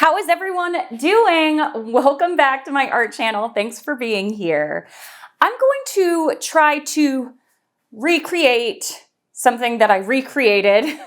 How is everyone doing? Welcome back to my art channel. Thanks for being here. I'm going to try to recreate something that I recreated.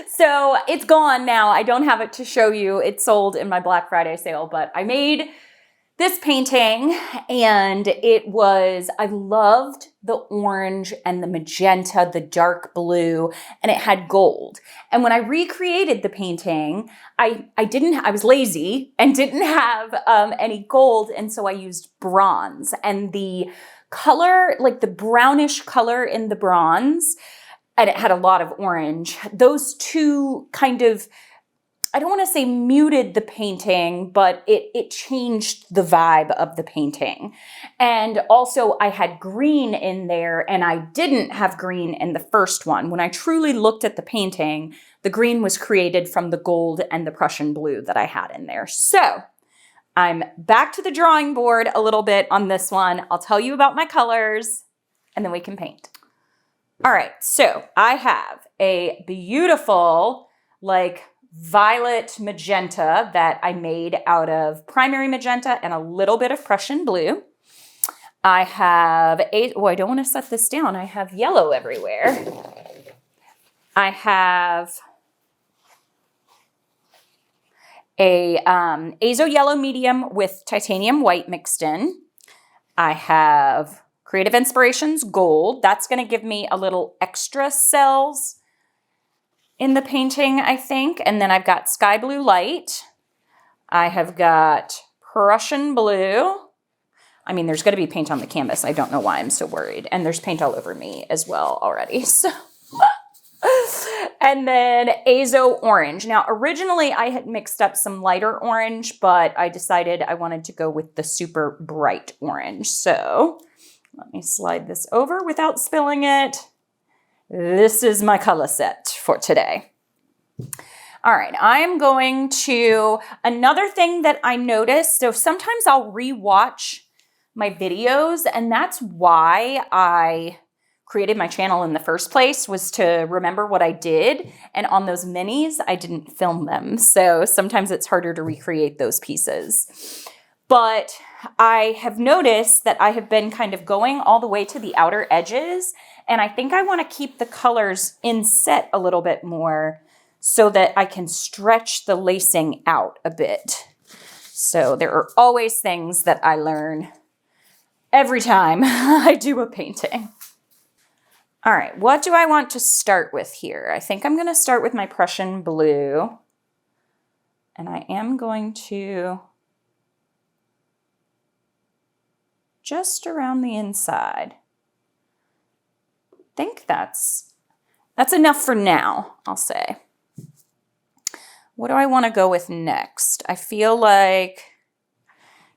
So it's gone now. I don't have it to show you. It sold in my Black Friday sale, but I made this painting and I loved the orange and the magenta, the dark blue, and it had gold. And when I recreated the painting, I was lazy and didn't have any gold. And so I used bronze, and the color, like the brownish color in the bronze, and it had a lot of orange. Those two kind of, I don't want to say muted the painting, but it changed the vibe of the painting. And also I had green in there, and I didn't have green in the first one. When I truly looked at the painting, the green was created from the gold and the Prussian blue that I had in there. So I'm back to the drawing board a little bit on this one. I'll tell you about my colors and then we can paint. All right, so I have a beautiful, like, violet magenta that I made out of primary magenta and a little bit of Prussian blue. I have I don't want to set this down. I have yellow everywhere. I have a azo yellow medium with titanium white mixed in. I have Creative Inspirations gold. That's going to give me a little extra cells in the painting, I think. And then I've got sky blue light. I have got Prussian blue. I mean, there's going to be paint on the canvas. I don't know why I'm so worried. And there's paint all over me as well already. So, and then azo orange. Now, originally I had mixed up some lighter orange, but I decided I wanted to go with the super bright orange. So let me slide this over without spilling it. This is my color set for today. All right, I'm going to, another thing that I noticed, so sometimes I'll rewatch my videos, and that's why I created my channel in the first place, was to remember what I did. And on those minis, I didn't film them. So sometimes it's harder to recreate those pieces. But I have noticed that I have been kind of going all the way to the outer edges, and I think I want to keep the colors inset a little bit more so that I can stretch the lacing out a bit. So there are always things that I learn every time I do a painting. All right, what do I want to start with here? I think I'm going to start with my Prussian blue, and I am going to just around the inside. I think that's enough for now, I'll say. What do I want to go with next? I feel like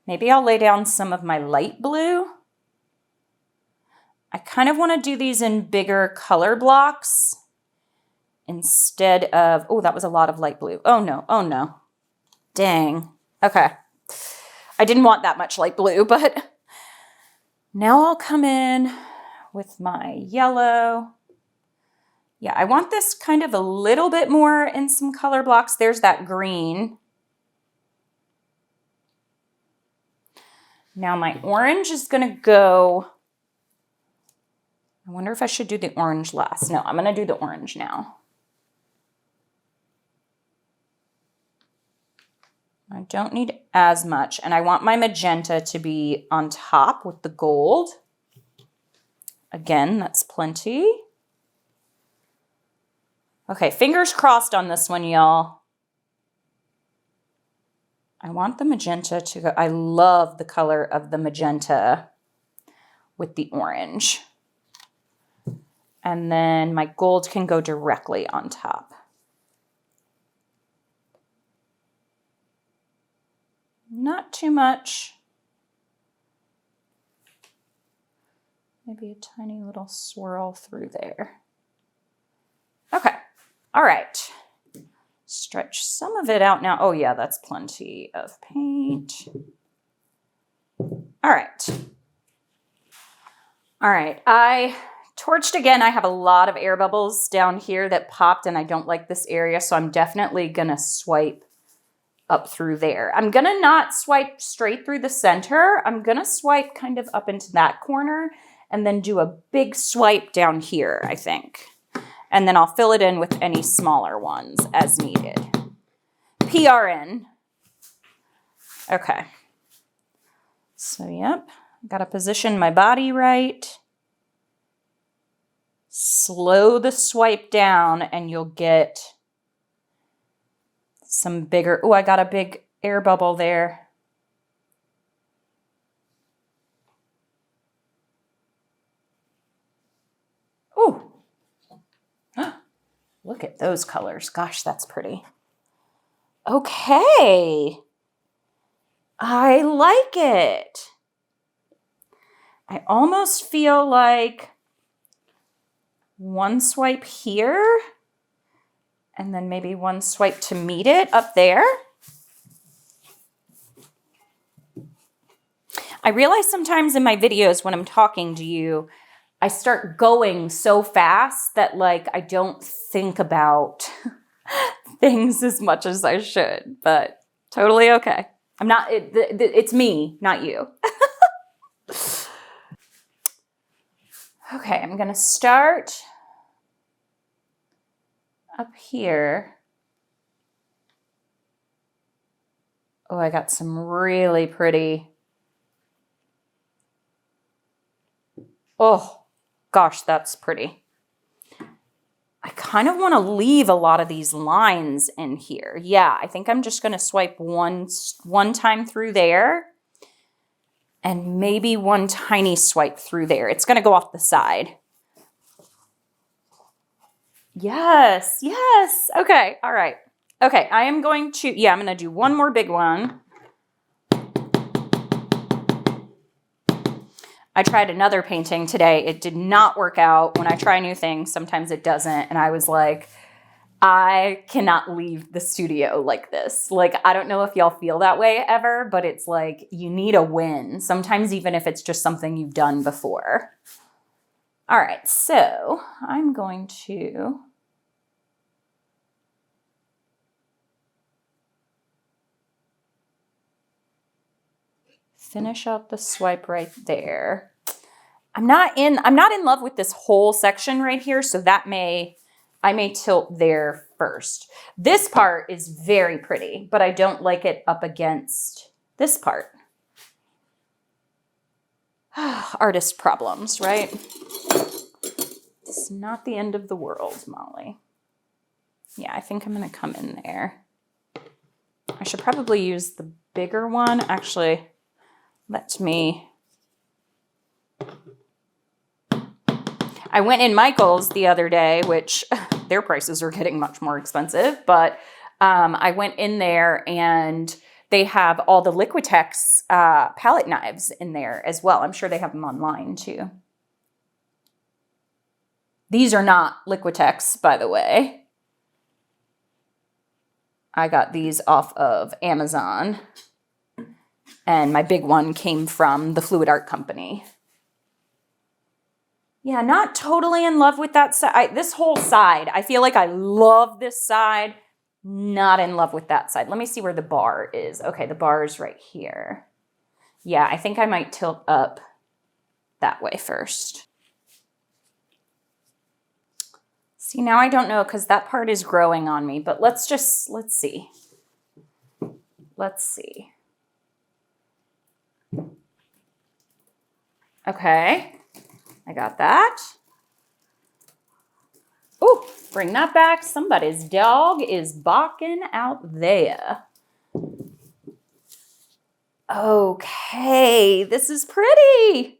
maybe I'll lay down some of my light blue. I kind of want to do these in bigger color blocks instead of, oh, that was a lot of light blue. Oh no. Dang. Okay. I didn't want that much light blue, but now I'll come in with my yellow. Yeah, I want this kind of a little bit more in some color blocks. There's that green. Now my orange is going to go, I wonder if I should do the orange last. No, I'm going to do the orange now. I don't need as much, and I want my magenta to be on top with the gold. Again, that's plenty. Okay, fingers crossed on this one, y'all. I want the magenta to go. I love the color of the magenta with the orange. And then my gold can go directly on top. Not too much. Maybe a tiny little swirl through there. Okay. All right. Stretch some of it out now. Oh yeah, that's plenty of paint. All right. All right. I torched again. I have a lot of air bubbles down here that popped, and I don't like this area, so I'm definitely gonna swipe up through there. I'm gonna not swipe straight through the center. I'm gonna swipe kind of up into that corner and then do a big swipe down here, I think. And then I'll fill it in with any smaller ones as needed. PRN. Okay. So, yep, gotta position my body right. Slow the swipe down and you'll get some bigger, oh, I got a big air bubble there. Oh, look at those colors. Gosh, that's pretty. Okay. I like it. I almost feel like one swipe here and then maybe one swipe to meet it up there. I realize sometimes in my videos when I'm talking to you, I start going so fast that like I don't think about things as much as I should, but totally okay. I'm not, it's me, not you. Okay, I'm gonna start up here. Oh, I got some really pretty. Oh, gosh, that's pretty. I kind of want to leave a lot of these lines in here. Yeah, I think I'm just going to swipe one time through there and maybe one tiny swipe through there. It's going to go off the side. Yes, yes. Okay, all right. Okay, I am going to, yeah, I'm going to do one more big one. I tried another painting today. It did not work out. When I try new things, sometimes it doesn't. And I was like, I cannot leave the studio like this. Like, I don't know if y'all feel that way ever, but it's like you need a win. Sometimes even if it's just something you've done before. All right, so I'm going to finish out the swipe right there. I'm not in love with this whole section right here, so I may tilt there first. This part is very pretty, but I don't like it up against this part. Artist problems, right? It's not the end of the world, Molly. Yeah, I think I'm gonna come in there. I should probably use the bigger one. Actually, I went in Michael's the other day, which their prices are getting much more expensive, but I went in there and they have all the Liquitex palette knives in there as well. I'm sure they have them online too. These are not Liquitex, by the way. I got these off of Amazon. And my big one came from the Fluid Art Company. Yeah, not totally in love with that side. This whole side, I feel like I love this side. Not in love with that side. Let me see where the bar is. Okay, the bar is right here. Yeah, I think I might tilt up that way first. See, now I don't know because that part is growing on me, but let's see. Let's see. Okay, I got that. Oh, bring that back. Somebody's dog is barking out there. Okay, this is pretty.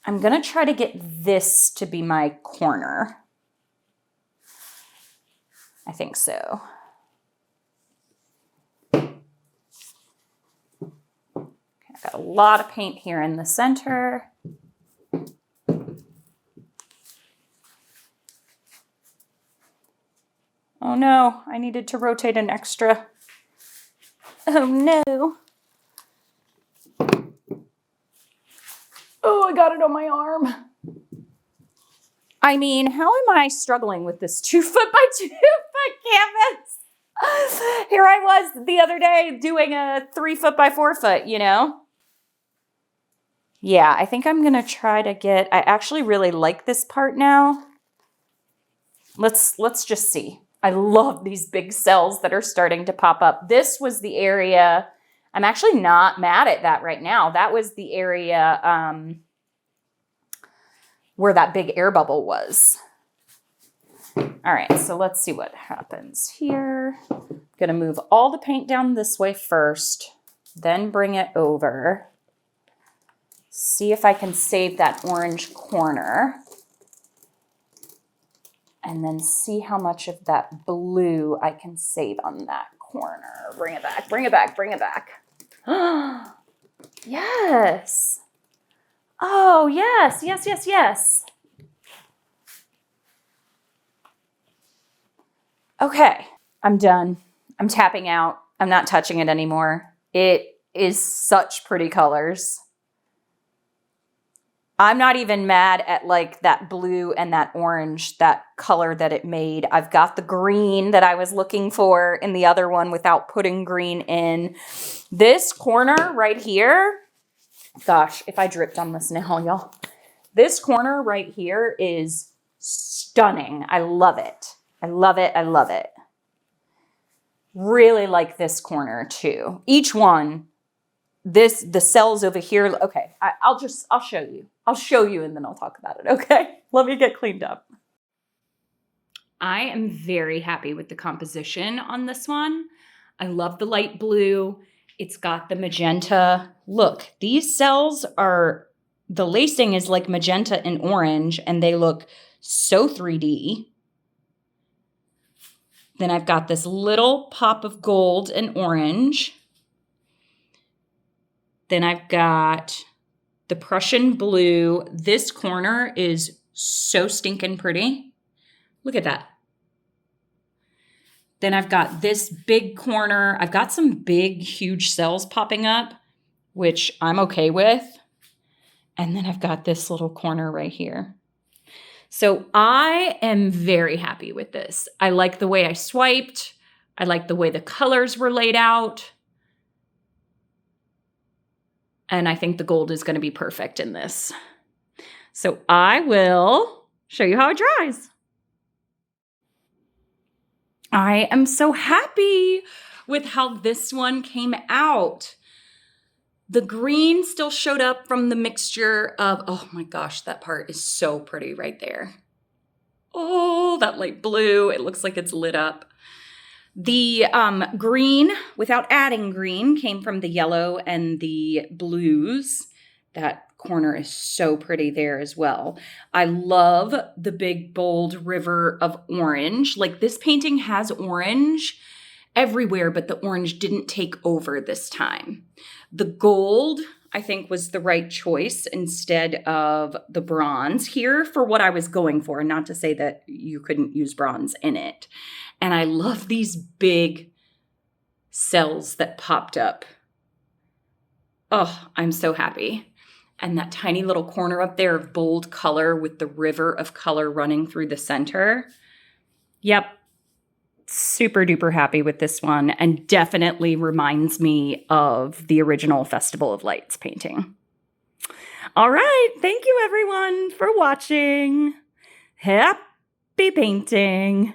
I'm gonna try to get this to be my corner. I think so. Got a lot of paint here in the center. Oh no, I needed to rotate an extra. Oh no. Oh, I got it on my arm. I mean, how am I struggling with this 2 foot by 2 foot canvas? Here I was the other day doing a 3 foot by 4 foot, you know? Yeah, I think I'm going to try to get, I actually really like this part now. Let's just see. I love these big cells that are starting to pop up. This was the area, I'm actually not mad at that right now. That was the area where that big air bubble was. All right, so let's see what happens here. I'm gonna move all the paint down this way first, then bring it over. See if I can save that orange corner. And then see how much of that blue I can save on that corner. Bring it back, bring it back, bring it back. Yes. Oh, yes, yes, yes, yes. Okay, I'm done. I'm tapping out. I'm not touching it anymore. It is such pretty colors. I'm not even mad at like that blue and that orange, that color that it made. I've got the green that I was looking for in the other one without putting green in. This corner right here, gosh, if I dripped on this now, y'all. This corner right here is stunning. I love it. I love it. I love it. Really like this corner too. Each one, the cells over here. Okay, I'll show you. I'll show you and then I'll talk about it. Okay, let me get cleaned up. I am very happy with the composition on this one. I love the light blue. It's got the magenta. Look, these cells are, the lacing is like magenta and orange and they look so 3D. Then I've got this little pop of gold and orange. Then I've got the Prussian blue. This corner is so stinking pretty. Look at that. Then I've got this big corner. I've got some big, huge cells popping up, which I'm okay with. And then I've got this little corner right here. So I am very happy with this. I like the way I swiped. I like the way the colors were laid out. And I think the gold is going to be perfect in this. So I will show you how it dries. I am so happy with how this one came out. The green still showed up from the mixture of, oh my gosh, that part is so pretty right there. Oh, that light blue, it looks like it's lit up. The green, without adding green, came from the yellow and the blues. That corner is so pretty there as well. I love the big, bold river of orange. Like this painting has orange everywhere, but the orange didn't take over this time. The gold, I think, was the right choice instead of the bronze here for what I was going for. Not to say that you couldn't use bronze in it. And I love these big cells that popped up. Oh, I'm so happy. And that tiny little corner up there of bold color with the river of color running through the center. Yep. Super duper happy with this one and definitely reminds me of the original Festival of Lights painting. All right. Thank you everyone for watching. Happy painting.